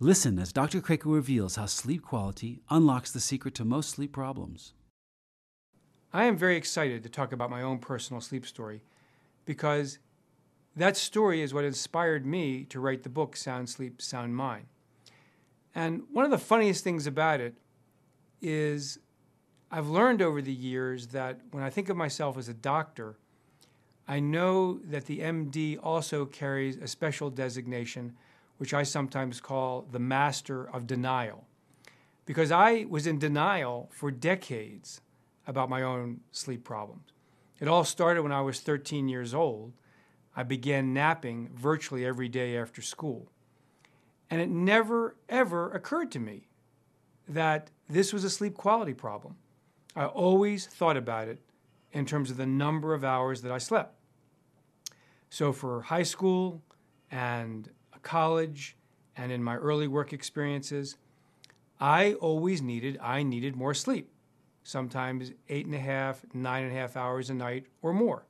Listen as Dr. Krakow reveals how sleep quality unlocks the secret to most sleep problems. I am very excited to talk about my own personal sleep story because that story is what inspired me to write the book, Sound Sleep, Sound Mind. And one of the funniest things about it is I've learned over the years that when I think of myself as a doctor, I know that the MD also carries a special designation, which I sometimes call the master of denial, because I was in denial for decades about my own sleep problems. It all started when I was 13 years old. I began napping virtually every day after school. And it never, ever occurred to me that this was a sleep quality problem. I always thought about it in terms of the number of hours that I slept. So for high school and college and in my early work experiences, I needed more sleep, sometimes 8.5, 9.5 hours a night or more.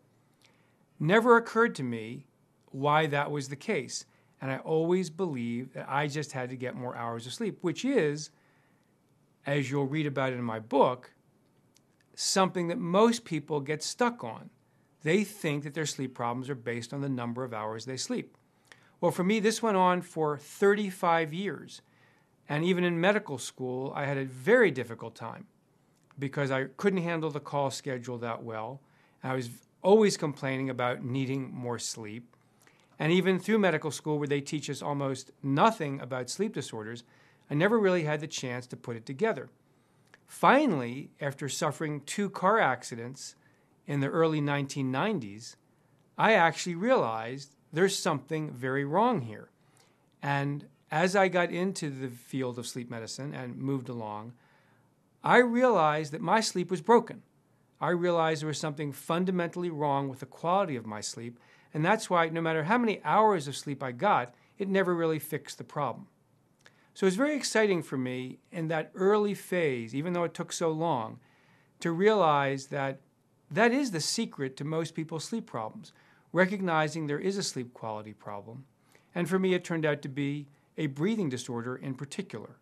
Never occurred to me why that was the case. And I always believed that I just had to get more hours of sleep, which is, as you'll read about in my book, something that most people get stuck on. They think that their sleep problems are based on the number of hours they sleep. Well, for me, this went on for 35 years. And even in medical school, I had a very difficult time because I couldn't handle the call schedule that well. I was always complaining about needing more sleep. And even through medical school, where they teach us almost nothing about sleep disorders, I never really had the chance to put it together. Finally, after suffering 2 car accidents in the early 1990s, I actually realized there's something very wrong here. And as I got into the field of sleep medicine and moved along, I realized that my sleep was broken. I realized there was something fundamentally wrong with the quality of my sleep, and that's why no matter how many hours of sleep I got, it never really fixed the problem. So it's very exciting for me in that early phase, even though it took so long, to realize that that is the secret to most people's sleep problems, recognizing there is a sleep quality problem. And for me, it turned out to be a breathing disorder in particular.